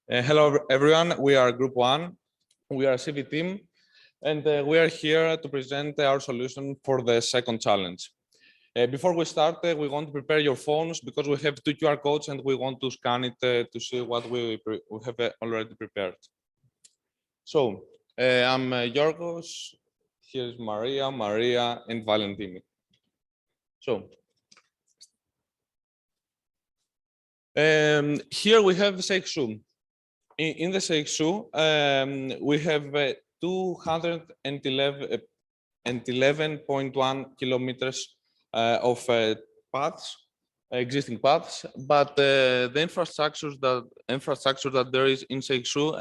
Hello, everyone. We are Group 1. We are a CV team, and we are here to present our solution for the second challenge. Before we start, we want to prepare your phones because we have 2 QR codes and we want to scan it to see what we have already prepared. So, I'm Georgios. Here's Maria, and Valentini. So, here we have the Sekshu. In the Sekshu, we have 211.1 kilometers of paths, existing paths, but the infrastructure that there is in Sekshu,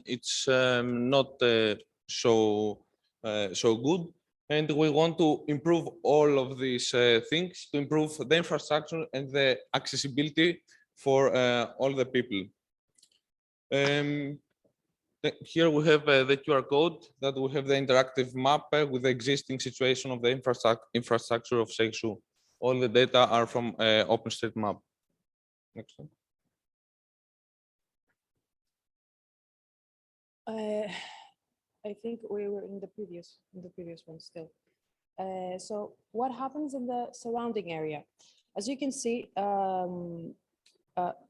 it's not so good, and we want to improve all of these things to improve the infrastructure and the accessibility for all the people. Here we have the QR code that we have the interactive map with the existing situation of the infrastructure of Sekshu. All the data are from OpenStreetMap. Next one. I think we were in the previous one still. So what happens in the surrounding area? As you can see,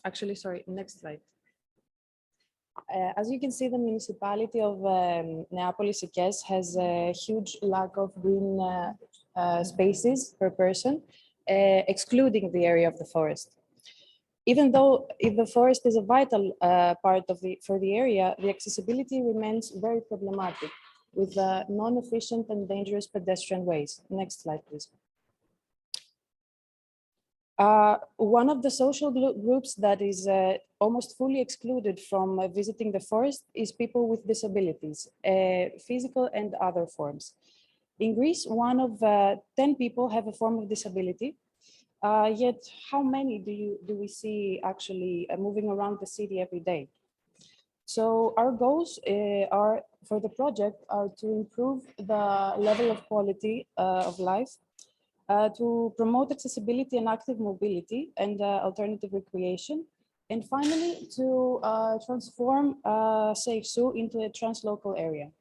actually, sorry, next slide. As you can see, the municipality of Neapoli-Sykies has a huge lack of green spaces per person, excluding the area of the forest. Even though if the forest is a vital part of for the area, the accessibility remains very problematic with non-efficient and dangerous pedestrian ways. Next slide, please. One of the social groups that is almost fully excluded from visiting the forest is people with disabilities, physical and other forms. In Greece, 1 of 10 people have a form of disability. Yet, how many do we see actually moving around the city every day? So our goals for the project are to improve the level of quality of life, to promote accessibility and active mobility and alternative recreation, and finally to transform Sekshu into a translocal area.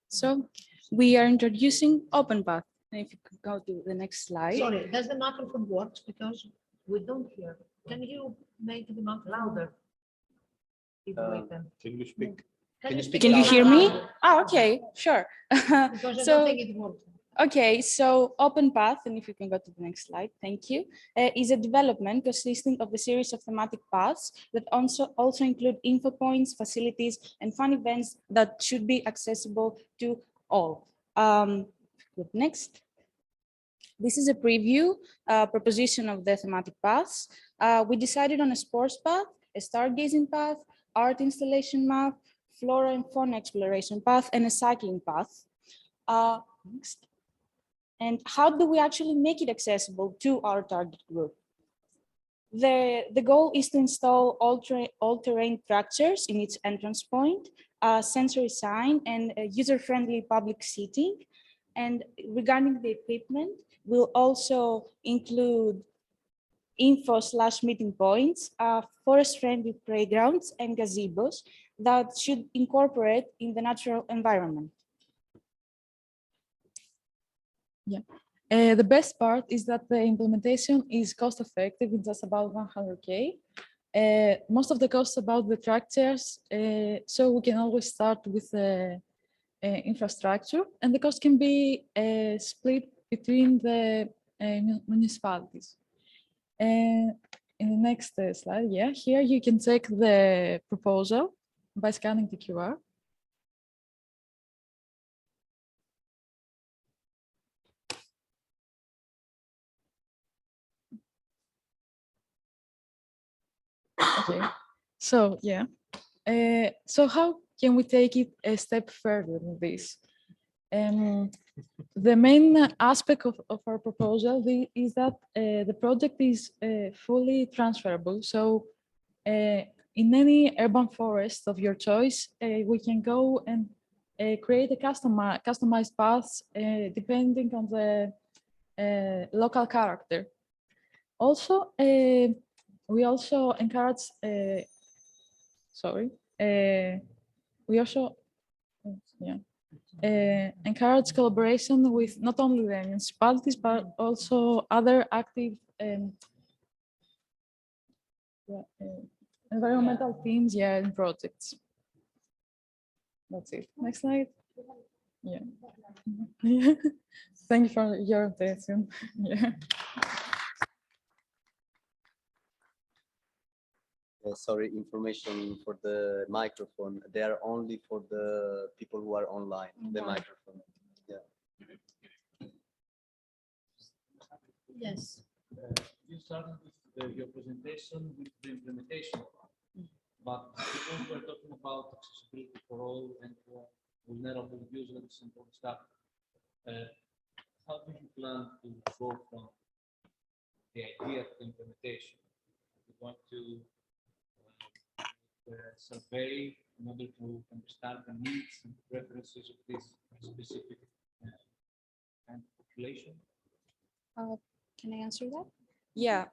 So we are introducing OPENPATH. And if you could go to the next slide. Sorry, does the microphone work? Because we don't hear. Can you make the microphone louder? Can you speak? Can you hear me? Oh, okay, sure. Because I don't think it works. Okay, so OPENPATH, and if you can go to the next slide, thank you, is a development consisting of a series of thematic paths that also include info points, facilities, and fun events that should be accessible to all. Next. This is a preview proposition of the thematic paths. We decided on a sports path, a stargazing path, art installation map, flora and fauna exploration path, and a cycling path. Next. And how do we actually make it accessible to our target group? The goal is to install all-terrain structures in its entrance point, a sensory sign, and a user-friendly public seating. And regarding the equipment, we'll also include info/meeting points, forest-friendly playgrounds, and gazebos that should incorporate in the natural environment. Yeah. The best part is that the implementation is cost-effective. It's just about 100K. Most of the costs about the structures, so we can always start with the infrastructure, and the cost can be split between the municipalities. In the next slide, yeah, here you can check the proposal by scanning the QR. Okay, so yeah, so how can we take it a step further than this? The main aspect of our proposal is that the project is fully transferable. So in any urban forest of your choice, we can go and create a customized paths depending on the local character. Also, we also encourage, we also, encourage collaboration with not only the municipalities, but also other active environmental teams, and projects. That's it. Next slide. Yeah. Thank you for your attention. Yeah. Sorry, information for the microphone. They are only for the people who are online. The microphone. Yeah. Yes. You started with your presentation with the implementation, but because we're talking about accessibility for all and vulnerable users and all stuff, how do you plan to go from the idea to the implementation? You want to survey in order to understand the needs and preferences of this specific kind of population? Can I answer that? Yeah,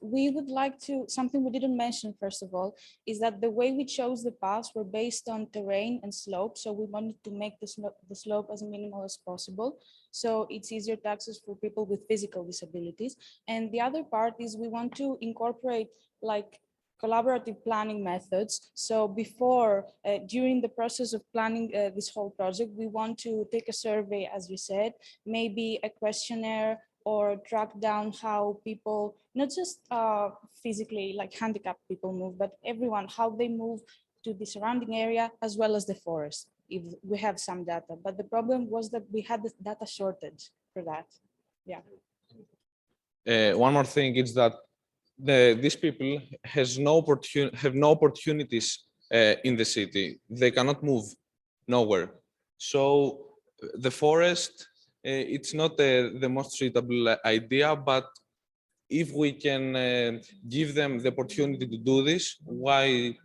we would like to, something we didn't mention, first of all, is that the way we chose the paths were based on terrain and slope. So we wanted to make the slope as minimal as possible. So it's easier to access for people with physical disabilities. And the other part is we want to incorporate like collaborative planning methods. So before, during the process of planning this whole project, we want to take a survey, as you said, maybe a questionnaire, or track down how people, not just physically like handicapped people move, but everyone, how they move to the surrounding area as well as the forest, if we have some data. But the problem was that we had the data shortage for that. Yeah. One more thing is that these people have no opportunities in the city. They cannot move nowhere. So the forest, it's not the most suitable idea, but if we can give them the opportunity to do this, why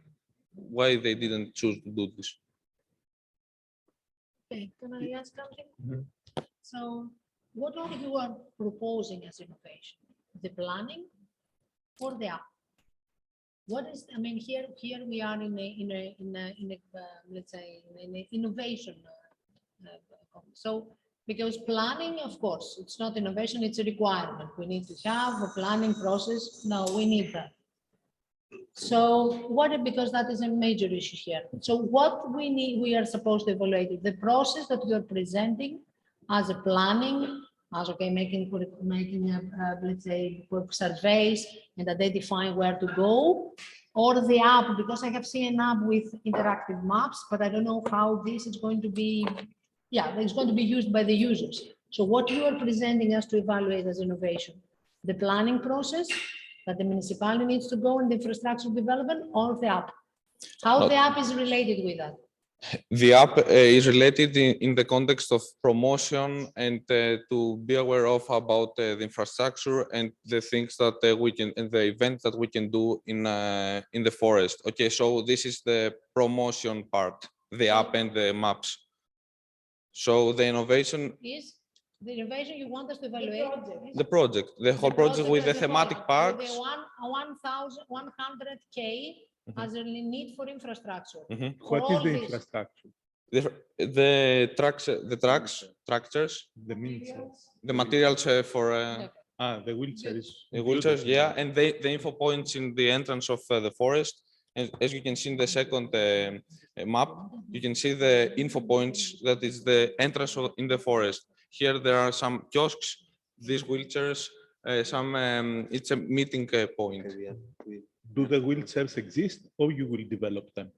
they didn't choose to do this? Okay, can I ask something? So what are you are proposing as innovation? The planning or the app? What is, I mean, here we are in a let's say in an innovation. So because planning, of course, it's not innovation, it's a requirement. We need to have a planning process. No, we need that. So because that is a major issue here. So what we need, we are supposed to evaluate the process that you are presenting as a planning, as okay, making let's say surveys and identifying where to go, or the app, because I have seen an app with interactive maps, but I don't know how this is going to be. Yeah, it's going to be used by the users. So what you are presenting us to evaluate as innovation, the planning process that the municipality needs to go in the infrastructure development, or the app? How the app is related with that? The app is related in the context of promotion and to be aware of about the infrastructure and the things that we can, and the events that we can do in the forest. Okay, so this is the promotion part, the app and the maps. So the innovation is the innovation you want us to evaluate? the whole project with the as a thematic whole, parks. with the 1,100K as a need for infrastructure. What is All the this. infrastructure? The tractors, The means. the materials for The wheelchairs. the wheelchairs, yeah, and the info points in the entrance of the forest. And as you can see in the second map, you can see the info points, that is the entrance in the forest. Here there are some kiosks, these wheelchairs, it's a meeting point. Do the wheelchairs exist, or you will develop them?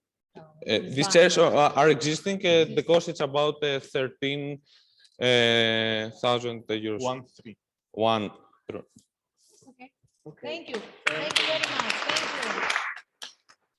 These chairs are existing. The cost is about 13,000 euros. 1-3. One. Okay. Thank you. Thank you very much. Thank you.